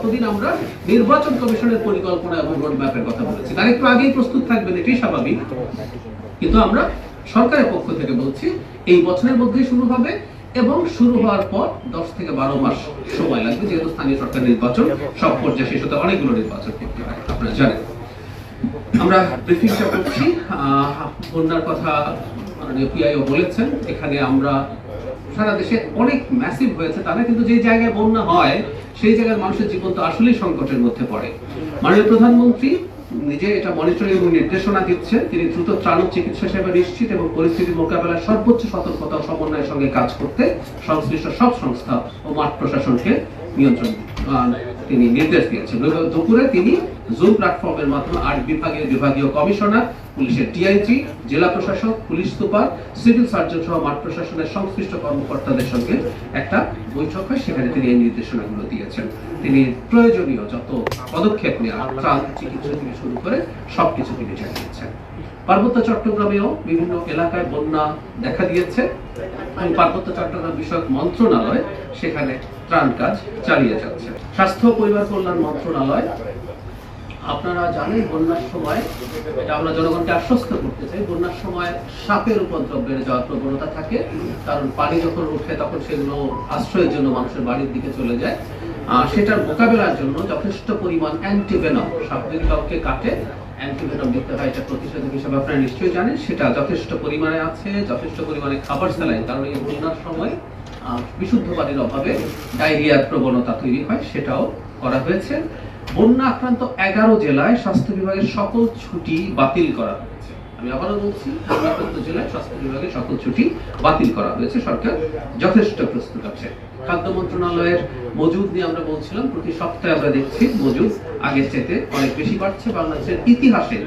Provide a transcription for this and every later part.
ততদিন আমরা নির্বাচন কমিশনের পরিকল্পনা এবং রোড ম্যাপের কথা বলেছি। তার একটু আগেই প্রস্তুত থাকবেন, এটাই স্বাভাবিক। কিন্তু আমরা সরকারের পক্ষ থেকে বলছি এই বছরের মধ্যেই শুরু হবে এবং শুরু হওয়ার পর 10 থেকে 12 মাস সময় লাগবে, যেহেতু স্থানীয় সরকার নির্বাচন সব পর্যায়ে শেষ হতে অনেকগুলো নির্বাচন করতে হয়, আপনারা জানেন। আমরা ব্রিফিংটা করছি, বন্যার কথা মাননীয় পিআইও বলেছেন। এখানে আমরা সারা দেশে অনেক ম্যাসিভ হয়েছে তারা, কিন্তু যে জায়গায় বন্যা হয় সেই জায়গার মানুষের জীবন তো আসলেই সংকটের মধ্যে পড়ে। মাননীয় প্রধানমন্ত্রী নিজে এটা মনিটরিং এবং নির্দেশনা দিচ্ছেন। তিনি দ্রুত ত্রাণ ও চিকিৎসা সেবা নিশ্চিত এবং পরিস্থিতি মোকাবেলায় সর্বোচ্চ সতর্কতা ও সমন্বয়ের সঙ্গে কাজ করতে সংশ্লিষ্ট সব সংস্থা ও মাঠ প্রশাসনকে নিয়ন্ত্রণ তিনি নির্দেশ দিয়েছেন। দুপুরে তিনি জুম প্ল্যাটফর্মের মাধ্যমে 8 বিভাগের বিভাগীয় কমিশনার, পুলিশের ডিআইজি, জেলা প্রশাসক, পুলিশ সুপার, সিভিল সার্জন সহ মাঠ প্রশাসনের সংশ্লিষ্ট কর্মকর্তাদের সঙ্গে একটা বৈঠক হয়। সেখানে তিনি এই নির্দেশনাগুলো দিয়েছেন। তিনি প্রয়োজনীয় যত পদক্ষেপ নেওয়া, ত্রাণ চিকিৎসা থেকে শুরু করে সবকিছু তিনি জানিয়েছেন। পার্বত্য চট্টগ্রামেও বিভিন্ন এলাকায় বন্যা দেখা দিয়েছে এবং পার্বত্য চট্টগ্রাম বিষয়ক মন্ত্রণালয় সেখানে ত্রাণ কাজ চালিয়ে যাচ্ছে। স্বাস্থ্য ও পরিবার কল্যাণ মন্ত্রণালয়, আপনারা জানেন বন্যার সময়, এটা আমরা জনগণকে আশ্বস্ত করতে চাই, বন্যার সময় সাপের উপদ্রব বেড়ে যাওয়ার প্রবণতা থাকে। কারণ পানি যখন উঠে তখন সেগুলো আশ্রয়ের জন্য মানুষের বাড়ির দিকে চলে যায়। সেটার মোকাবেলার জন্য যথেষ্ট পরিমাণ অ্যান্টিভেনম, সাপ যদি কাউকে কাটে অ্যান্টিভেনম দিতে হয়, এটা প্রতিষেধক হিসেবে আপনারা নিশ্চয়ই জানেন, সেটা যথেষ্ট পরিমাণে আছে। যথেষ্ট পরিমাণে খাবার স্যালাইন, কারণ এই বন্যার সময় বিশুদ্ধ পানির অভাবে ডায়রিয়ার প্রবণতা তৈরি হয়, সেটাও করা হয়েছে। বন্যা আক্রান্ত 11 জেলায় স্বাস্থ্য বিভাগের সকল ছুটি বাতিল করা হয়েছে। আমি আবারও বলছি, বন্যাক্রান্ত জেলায় স্বাস্থ্য বিভাগের সকল ছুটি বাতিল করা হয়েছে। সরকার যথেষ্ট প্রস্তুত আছে। খাদ্য মন্ত্রণালয়ের মজুদ নিয়ে আমরা বলছিলাম, প্রতি সপ্তাহে আমরা দেখছি মজুদ আগের চাইতে অনেক বেশি বাড়ছে। বাংলাদেশের ইতিহাসে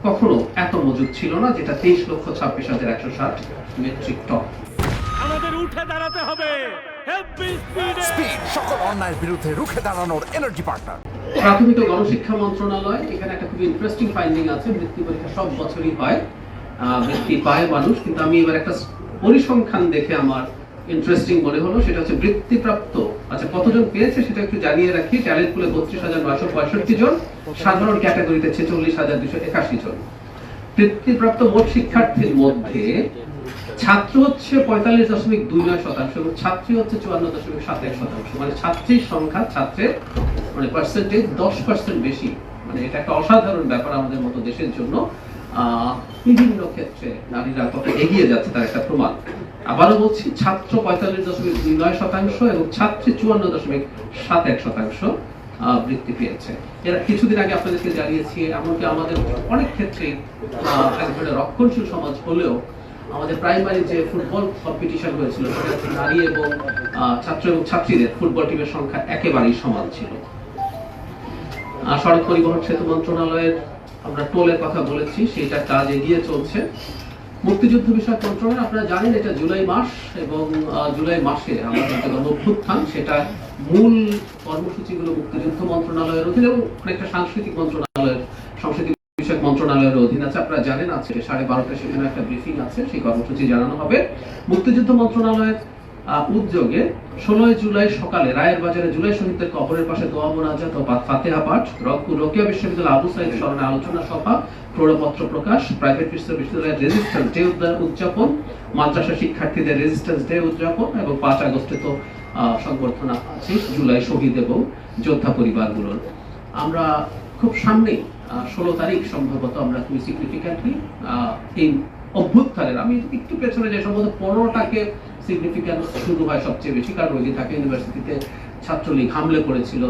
কখনো এত মজুদ ছিল না, যেটা 23,26,160 মেট্রিক টন। আমাদের উঠে দাঁড়াতে হবে। স্পিড, সকল অন্যায়ের বিরুদ্ধে রুখে দাঁড়ানোর এনার্জি পার্টনার। প্রাথমিক ও গণশিক্ষা মন্ত্রণালয়, এখানে একটা খুব ইন্টারেস্টিং ফাইন্ডিং আছে। বৃত্তি পরীক্ষা সব বছরই হয়, বৃত্তি পায় মানুষ, কিন্তু আমি এবার একটা পরিসংখ্যান দেখে আমার ইন্টারেস্টিং মনে হলো। সেটা হচ্ছে বৃত্তিপ্রাপ্ত, আচ্ছা কতজন পেয়েছে সেটা একটু জানিয়ে রাখি। ট্যালেন্ট পুলে 32,965 জন, সাধারণ ক্যাটাগরিতে 46,281 জন। বৃত্তিপ্রাপ্ত মোট শিক্ষার্থীর মধ্যে ছাত্র হচ্ছে 45.29% এবং ছাত্রী হচ্ছে 54.71%। মানে ছাত্রীর সংখ্যা, ছাত্রের মানে পার্সেন্টেজ 10% বেশি। মানে এটা একটা অসাধারণ ব্যাপার আমাদের মতো দেশের জন্য। বিভিন্ন ক্ষেত্রে নারীরা কত এগিয়ে যাচ্ছে তার একটা প্রমাণ। আবারও বলছি, ছাত্র 45.29% এবং ছাত্রী 54.71% বৃত্তি পেয়েছে। এরা কিছুদিন আগে আপনাদেরকে জানিয়েছি, এমনকি আমাদের অনেক ক্ষেত্রে এক ধরনের রক্ষণশীল সমাজ হলেও আমাদের প্রাইমারি যে ফুটবল কম্পিটিশন হয়েছিল সেটা নারী এবং ছাত্র এবং ছাত্রীদের ফুটবল টিমের সংখ্যা একেবারেই সমান ছিল। সড়ক পরিবহন সেতু মন্ত্রণালয়ের আমরা টোলের কথা বলেছি, সেইটা কাজ এগিয়ে চলছে। মুক্তিযুদ্ধ বিষয়ক মন্ত্রণালয়, আপনারা জানেন এটা জুলাই মাস এবং জুলাই মাসে আমাদের যে গণঅভ্যুত্থান, সেটা মূল কর্মসূচিগুলো মুক্তিযুদ্ধ মন্ত্রণালয়ের অধীনে এবং অনেকটা সাংস্কৃতিক মন্ত্রণালয়ের, সংস্কৃতি বিষয়ক মন্ত্রণালয়ের অধীন আছে। আপনারা জানেন আছে 12:30 সেখানে একটা ব্রিফিং আছে, সেই কর্মসূচি জানানো হবে। মুক্তিযুদ্ধ মন্ত্রণালয়ের উদ্যোগে 16 জুলাই সকালে রায়ের বাজারে জুলাই শহীদদের কবরের পাশে দোয়া মোনাজাত ও ফাতিহা পাঠ, রংপুর রোকেয়া বিশ্ববিদ্যালয় আবু সাইদ স্মরণে আলোচনা সভা, প্রমাণপত্র প্রকাশ, প্রাইভেট বিশ্ববিদ্যালয়ের রেজিস্ট্যান্স ডে উদযাপন, মাদ্রাসা শিক্ষার্থীদের রেজিস্ট্যান্স ডে উদযাপন এবং 5 আগস্টে তো সংবর্ধনা আছে জুলাই শহীদ এবং যোদ্ধা পরিবারগুলোর। আমরা খুব সামনেই 16 তারিখ সম্ভবত আমরা খুবই সিগনিফিক্যান্টলি এই অভ্যুত্থানের, আমি একটু পেছনে যে সম্ভবত 15টাকে সিগনিফিক্যান্স শুরু হয় সবচেয়ে বেশি, কারণ ওই দিন ঢাকা ইউনিভার্সিটিতে ছাত্রলীগ হামলে করেছিল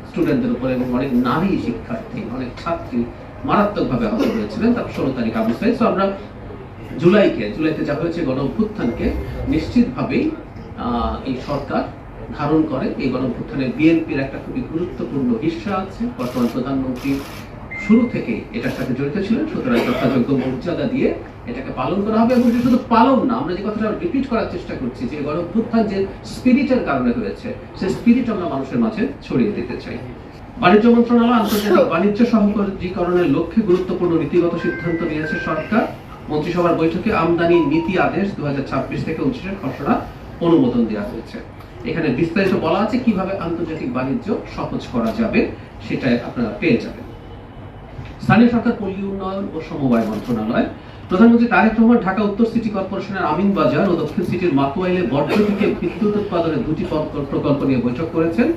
স্টুডেন্টদের উপরে এবং অনেক নারী শিক্ষার্থী, অনেক ছাত্রী মারাত্মকভাবে আহত হয়েছিলেন। তারপর 16 তারিখ আবু সাইদ। তো আমরা জুলাইতে যা হয়েছে গণঅভ্যুত্থানকে নিশ্চিতভাবেই এই সরকার ধারণ করে। এই গণঅভ্যুত্থানে বিএনপির একটা খুবই গুরুত্বপূর্ণ হিস্সা আছে। বর্তমান প্রধানমন্ত্রী শুরু থেকে এটার সাথে জড়িত ছিলেন, সুতরাং যথাযোগ্য মর্যাদা দিয়ে এটাকে পালন করা হবে। এবং শুধু পালন না, আমরা যে কথাটা রিপিট করার চেষ্টা করছি, যে গণঅভ্যুত্থান যে স্পিরিটের কারণে হয়েছে, সেই স্পিরিট আমরা মানুষের মাঝে ছড়িয়ে দিতে চাই। বাণিজ্য মন্ত্রণালয় আন্তর্জাতিক বাণিজ্য সহযোগীকরণের লক্ষ্যে গুরুত্বপূর্ণ নীতিগত সিদ্ধান্ত নিয়েছে সরকার। মন্ত্রিসভার বৈঠকে আমদানি নীতি আদেশ 2026 থেকে 29-এর খসড়া অনুমোদন দেওয়া হয়েছে। এখানে বিস্তারিত বলা আছে কিভাবে আন্তর্জাতিক বাণিজ্য সহজ করা যাবে, সেটা আপনারা পেয়ে যাবেন। স্থানীয় সরকার, পল্লী উন্নয়ন ও সমবায় মন্ত্রণালয়, প্রধানমন্ত্রী তারেক রহমান ঢাকা উত্তর সিটি কর্পোরেশনের আমিনবাজার ও দক্ষিণ সিটির মাতুয়াইলে বর্জ্য থেকে বিদ্যুৎ উৎপাদনের দুটি প্রকল্প নিয়ে বৈঠক করেছেন।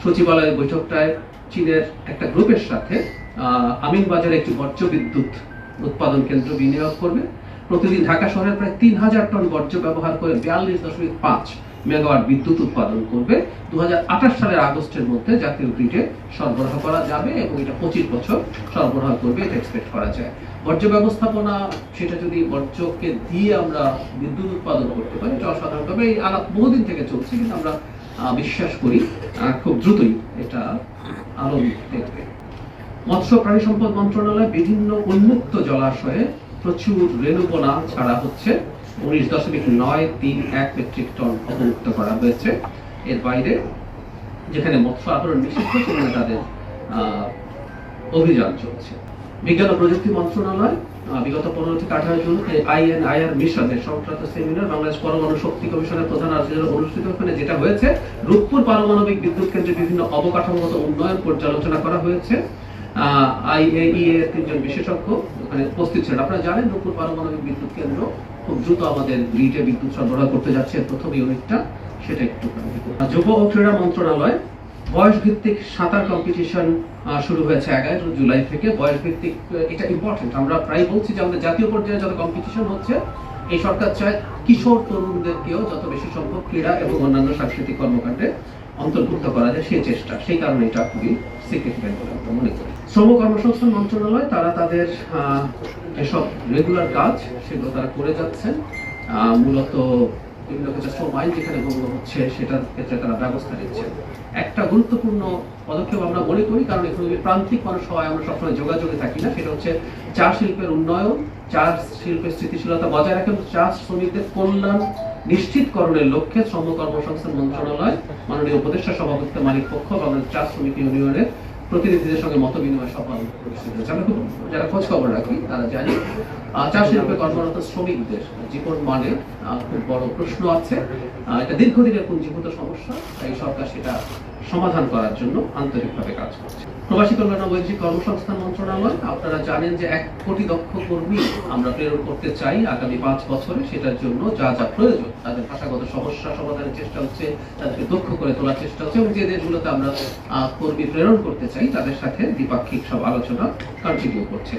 সচিবালয়ের বৈঠকটায় চীনের একটা গ্রুপের সাথে আমিনবাজারে একটি বর্জ্য বিদ্যুৎ উৎপাদন কেন্দ্র বিনিয়োগ করবে। প্রতিদিন ঢাকা শহরের প্রায় 3000 টন বর্জ্য ব্যবহার করে 42.5 মেগাওয়াট বিদ্যুৎ উৎপাদন করবে। 2028 সালের আগস্টের মধ্যে জাতীয় গ্রিডে সরবরাহ করা যাবে এবং এটা 25 বছর সরবরাহ করবে, এটা এক্সপেক্ট করা যায়। বর্জ্য ব্যবস্থাপনা, সেটা যদি বর্জ্যকে দিয়ে আমরা বিদ্যুৎ উৎপাদন করতে পারি, এটা অসাধারণভাবে এই আলাপ বহুদিন থেকে চলছে, কিন্তু আমরা বিশ্বাস করি খুব দ্রুতই এটা আলো দেখবে। মৎস্য প্রাণী সম্পদ মন্ত্রণালয় বিভিন্ন উন্মুক্ত জলাশয়ে প্রচুর রেণুপোনা ছাড়া হচ্ছে। 19.931 মেট্রিক টন অবমুক্ত করা হয়েছে। এর বাইরে যেখানে মৎস্য আহরণ নিষিদ্ধ সেখানে তাদের অভিযান চলছে। বিজ্ঞান ও প্রযুক্তি মন্ত্রণালয় বিগত 15 থেকে 18 জুন INIR মিশনের সংক্রান্ত সেমিনার বাংলাদেশ পরমাণু শক্তি কমিশনের প্রধান আলোচনায় অনুষ্ঠিত। ওখানে যেটা হয়েছে, রূপপুর পারমাণবিক বিদ্যুৎ কেন্দ্রে বিভিন্ন অবকাঠামোগত উন্নয়ন পর্যালোচনা করা হয়েছে। IAEA এর 3 জন বিশেষজ্ঞ ওখানে উপস্থিত ছিলেন। আপনারা জানেন রূপপুর পারমাণবিক বিদ্যুৎ কেন্দ্র খুব দ্রুত আমাদের গ্রিডে বিদ্যুৎ সরবরাহ করতে যাচ্ছে, প্রথম ইউনিটটা, সেটা একটু। যুব ও ক্রীড়া মন্ত্রণালয় বয়স ভিত্তিক সাঁতার কম্পিটিশন শুরু হয়েছে 11 জুলাই থেকে। বয়স ভিত্তিক, এটা ইম্পর্টেন্ট। আমরা প্রায় বলছি যে আমাদের জাতীয় পর্যায়ে যত কম্পিটিশন হচ্ছে, এই সরকার চায় কিশোর তরুণদেরকেও যত বেশি সম্ভব ক্রীড়া এবং অন্যান্য সাংস্কৃতিক কর্মকাণ্ডে অন্তর্ভুক্ত করা যায়, সেই চেষ্টা, সেই কারণে এটা খুবই সিগনিফিক্যান্ট বলে আমরা মনে করি। শ্রম কর্মসংস্থান মন্ত্রণালয়, তারা তাদের যেসব রেগুলার কাজ সেগুলো তারা করে যাচ্ছেন। মূলত বিভিন্ন কিছু শ্রম আইন যেখানে ভঙ্গ হচ্ছে সেটার ক্ষেত্রে তারা ব্যবস্থা নিচ্ছে। একটা গুরুত্বপূর্ণ পদক্ষেপ আমরা মনে করি, কারণ এখানে প্রান্তিক মানুষ হওয়ায় আমরা সবসময় যোগাযোগে থাকি না, সেটা হচ্ছে চা শিল্পের উন্নয়ন, চা শিল্পের স্থিতিশীলতা বজায় রাখা, চা শ্রমিকদের কল্যাণ নিশ্চিতকরণের লক্ষ্যে শ্রম কর্মসংস্থান মন্ত্রণালয় মাননীয় উপদেষ্টা সভাপতিত্বে মালিক পক্ষ বাংলাদেশ চা শ্রমিক ইউনিয়নের প্রতিনিধিদের সঙ্গে মত বিনিময় সভা অনুষ্ঠিত হয়েছে। আমরা খুব যারা খোঁজ খবর রাখি তারা জানি চা শিল্পে কর্মরত শ্রমিকদের জীবন মানে খুব বড় প্রশ্ন আছে। এটা দীর্ঘদিনের পুঞ্জীভূত সমস্যা, তাই সরকার সেটা সমাধান করার জন্য আন্তরিকভাবে কাজ করছে। প্রবাসী কল্যাণ ও বৈদেশিক কর্মসংস্থান মন্ত্রণালয়, আপনারা জানেন যে 1 কোটি দক্ষ কর্মী আমরা প্রেরণ করতে চাই আগামী 5 বছরে। সেটার জন্য যা যা প্রয়োজন, তাদের ভাষাগত সমস্যা সমাধানের চেষ্টা হচ্ছে, তাদেরকে দক্ষ করে তোলার চেষ্টা হচ্ছে, এবং যে দেশগুলোতে আমরা কর্মী প্রেরণ করতে চাই তাদের সাথে দ্বিপাক্ষিক সব আলোচনা কন্টিনিউ করছে।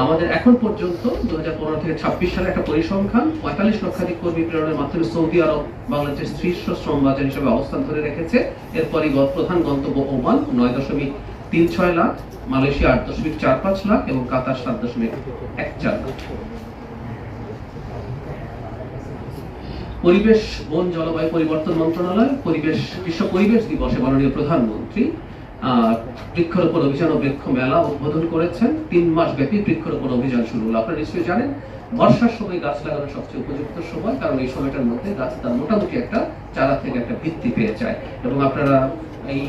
আমাদের এখন পর্যন্ত 2015 থেকে 26 সালে একটা পরিসংখ্যান 45 লক্ষাধিক কর্মী প্রেরণের মাধ্যমে সৌদি আরব বাংলাদেশের শীর্ষ শ্রম বাজার হিসেবে অবস্থান ধরে রেখেছে। এরপরই প্রধান গন্তব্য ওমান 9.36 লাখ, মালয়েশিয়া 8.45 লাখ এবং কাতার 7.14 লাখ। পরিবেশ, বন, জলবায়ু পরিবর্তন মন্ত্রণালয় বিশ্ব পরিবেশ দিবসে মাননীয় প্রধানমন্ত্রী বৃক্ষরোপণ অভিযান ও বৃক্ষ মেলা উদ্বোধন করেছেন। 3 মাস ব্যাপী বৃক্ষরোপণ অভিযান শুরু হলো। আপনারা নিশ্চয়ই জানেন বর্ষার সময় গাছ লাগানোর সবচেয়ে উপযুক্ত সময়, কারণ এই সময়টার মধ্যে গাছ তার মোটামুটি একটা চারা থেকে একটা ভিত্তি পেয়ে যায়। এবং আপনারা এই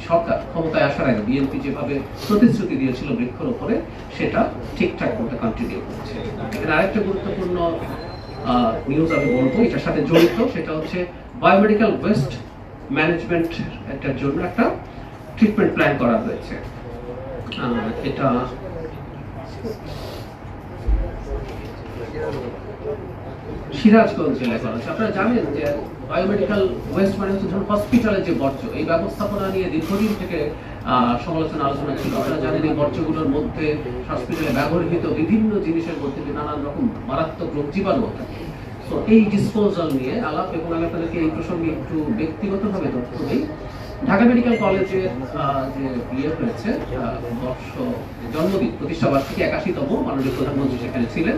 সরকার ক্ষমতায় আসার আগে বিএনপি যেভাবে প্রতিশ্রুতি দিয়েছিল বৃক্ষরোপণে, সেটা ঠিকঠাক মতো কন্টিনিউ করছে। এখানে আরেকটা গুরুত্বপূর্ণ নিউজ আমি বলবো, এটার সাথে জড়িত, সেটা হচ্ছে বায়োমেডিক্যাল ওয়েস্ট ম্যানেজমেন্ট এটার জন্য একটা ট্রিটমেন্ট প্ল্যান করা হয়েছে। এটা সিরাজগঞ্জ জেলায় করা হচ্ছে। আপনারা জানেন যে বায়োমেডিক্যাল ওয়েস্ট মানে হচ্ছে ধরুন হসপিটালের যে বর্জ্য, এই ব্যবস্থাপনা নিয়ে দীর্ঘদিন থেকে সমালোচনা আলোচনা ছিল। আপনারা জানেন এই বর্জ্যগুলোর মধ্যে হসপিটালে ব্যবহৃত বিভিন্ন জিনিসের মধ্যে নানান রকম মারাত্মক রোগ জীবাণু থাকে। তো এই ডিসপোজাল নিয়ে আলাপ, এবং আমি আপনাদেরকে এই প্রসঙ্গে একটু ব্যক্তিগতভাবে তথ্য দিই। ঢাকা মেডিকেল কলেজের যে বিয়ে হয়েছে, জন্মদিন প্রতিষ্ঠা বার্ষিকী 81তম, মাননীয় প্রধানমন্ত্রী সেখানে ছিলেন।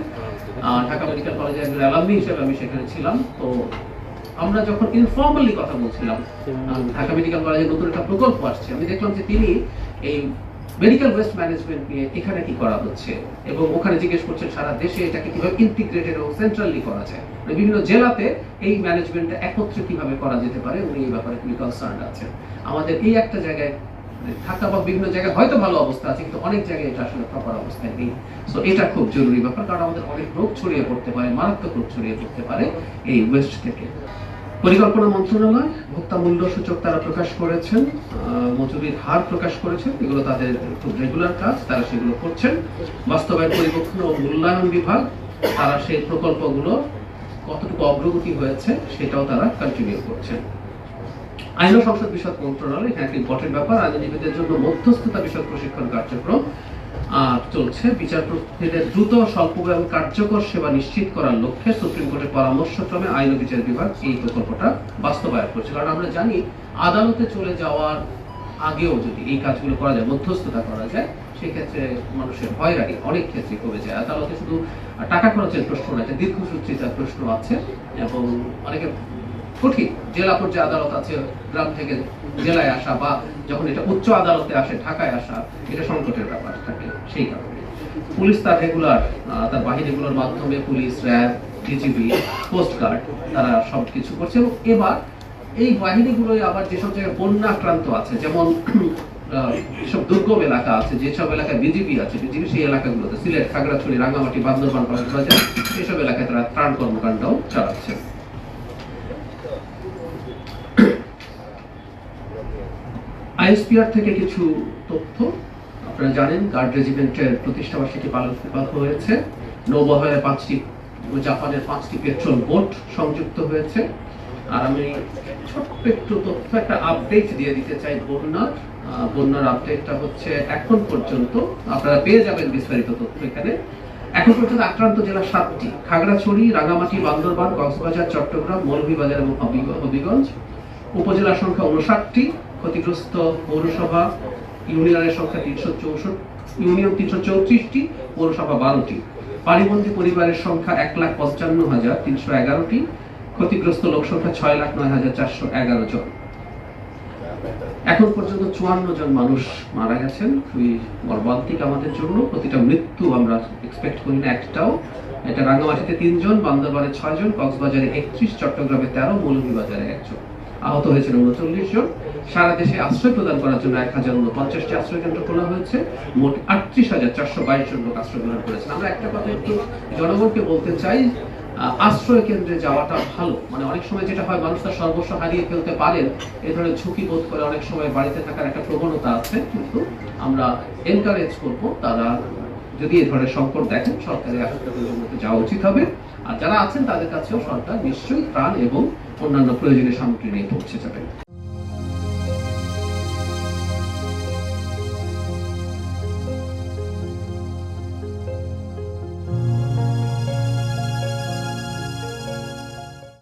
ঢাকা মেডিকেল কলেজের একজন অ্যালামনি হিসেবে আমি সেখানে ছিলাম। তো আমরা যখন ইনফর্মালি কথা বলছিলাম, ঢাকা মেডিকেল কলেজে নতুন একটা প্রকল্প আসছে, আমি দেখলাম যে তিনি এই মেডিকেল ওয়েস্ট ম্যানেজমেন্ট নিয়ে এখানে কি করা হচ্ছে, এবং ওখানে জিজ্ঞেস করছেন সারা দেশে এটাকে কিভাবে ইন্টিগ্রেটেড এবং সেন্ট্রালি করা যায়, মানে বিভিন্ন জেলাতে এই ম্যানেজমেন্টটা একত্রে কিভাবে করা যেতে পারে, উনি এই ব্যাপারে খুবই কনসার্ন আছেন। আমাদের এই একটা জায়গায় ঢাকা বা বিভিন্ন জায়গায় হয়তো ভালো অবস্থা আছে, কিন্তু অনেক জায়গায় এটা আসলে প্রপার অবস্থায় নেই। সো এটা খুব জরুরি ব্যাপার, কারণ আমাদের অনেক রোগ ছড়িয়ে পড়তে পারে, মারাত্মক রোগ ছড়িয়ে পড়তে পারে এই ওয়েস্ট থেকে। পরিকল্পনা মন্ত্রণালয় ভোক্তা মূল্য সূচক তারা প্রকাশ করেছেন, মজুরির হার প্রকাশ করেছেন, এগুলো তাদের খুব রেগুলার কাজ, তারা সেগুলো করছেন। বাস্তবায়ন পরিবর্তন ও মূল্যায়ন বিভাগ তারা সেই প্রকল্পগুলো কতটুকু অগ্রগতি হয়েছে সেটাও তারা কন্টিনিউ করছেন। আইন ও সংসদ বিষয়ক মন্ত্রণালয় এখানে একটি ইম্পর্টেন্ট ব্যাপার, আইনজীবীদের জন্য মধ্যস্থতা বিষয়ক প্রশিক্ষণ কার্যক্রম চলছে। বিচারপতিদের দ্রুত, স্বল্প এবং কার্যকর সেবা নিশ্চিত করার লক্ষ্যে সুপ্রিম কোর্টের পরামর্শক্রমে আইন ও বিচার বিভাগ এই প্রকল্পটা বাস্তবায়ন করছে। কারণ আমরা জানি আদালতে চলে যাওয়ার আগেও যদি এই কাজগুলো করা যায়, মধ্যস্থতা করা যায়, সেক্ষেত্রে মানুষের হয়রানি অনেক ক্ষেত্রে কমে যায়। আদালতে শুধু টাকা খরচের প্রশ্ন না, একটা দীর্ঘসূত্রিত প্রশ্ন আছে এবং অনেকে কঠিন জেলা পর্যায়ে আদালত আছে, গ্রাম থেকে জেলায় আসা বা যখন এটা উচ্চ আদালতে আসে ঢাকায় আসা, এটা সংকটের ব্যাপার থাকে। সেই কারণে পুলিশ তার রেগুলার তার বাহিনীগুলোর মাধ্যমে, পুলিশ, র্যাব, ডিজিবি, কোস্টগার্ড, তারা সবকিছু করছে। এবং এবার এই বাহিনীগুলোই আবার যেসব জায়গায় বন্যা আক্রান্ত আছে, যেমন সব দুর্গম এলাকা আছে, যেসব এলাকায় বিজিবি আছে, বিজিবি সেই এলাকাগুলোতে সিলেট, খাগড়াছড়ি, রাঙ্গামাটি, বান্দরবান, কক্সবাজার এসব এলাকায় তারা ত্রাণ কর্মকাণ্ডও চালাচ্ছে। আইএসপিআর থেকে কিছু তথ্য আপনারা জানেন, গার্ড রেজিমেন্টের প্রতিষ্ঠাবার্ষিকী পালন হয়েছে। নৌবহরে জাপানের 5টি পেট্রোল বোট সংযুক্ত হয়েছে। আর আমি ছোট্ট একটু তথ্য, একটা আপডেট দিয়ে দিতে চাই। বন্যার আপডেটটা হচ্ছে এখন পর্যন্ত আপনারা পেয়ে যাবেন বিস্তারিত তথ্য এখানে। এখন পর্যন্ত আক্রান্ত জেলা 7টি, খাগড়াছড়ি, রাঙ্গামাটি, বান্দরবান, কক্সবাজার, চট্টগ্রাম, মৌলভীবাজার এবং হবিগঞ্জ। উপজেলার সংখ্যা 59টি, ক্ষতিগ্রস্ত পৌরসভা ইউনিয়নের সংখ্যা 334টি, পৌরসভা 12টি। পানিবন্দী পরিবারের সংখ্যা 1,55,311টি, ক্ষতিগ্রস্ত লোক সংখ্যা 6,09,411 জন। এখন পর্যন্ত 54 জন মানুষ মারা গেছেন, খুবই মর্মান্তিক আমাদের জন্য। প্রতিটা মৃত্যু আমরা এক্সপেক্ট করি না একটাও। এটা রাঙ্গামাটিতে 3 জন, বান্দরবানে 6 জন, কক্সবাজারে 31, চট্টগ্রামে 13, মৌলভীবাজারে 1 জন। আহত হয়েছিল 39 জন। সারা দেশে আশ্রয় প্রদান করার জন্য 1049টি আশ্রয় কেন্দ্র খোলা হয়েছে। মোট 38,422 জন লোক আশ্রয় গ্রহণ করেছেন। আমরা একটা কথা একটু জনগণকে বলতে চাই, আশ্রয় কেন্দ্রে যাওয়াটা ভালো। মানে অনেক সময় যেটা হয়, মানুষ তার সর্বস্ব হারিয়ে ফেলতে পারেন, এই ধরনের ঝুঁকি বোধ করে অনেক সময় বাড়িতে থাকার একটা প্রবণতা আছে। কিন্তু আমরা এনকারেজ করব, তারা যদি এই ধরনের সংকট দেখেন, সরকারি হাসপাতালগুলোতে যাওয়া উচিত হবে। আর যারা আছেন তাদের কাছেও সরকার নিশ্চয়ই ত্রাণ এবং অন্যান্য প্রয়োজনীয় সামগ্রী নিয়ে পৌঁছে যাবে।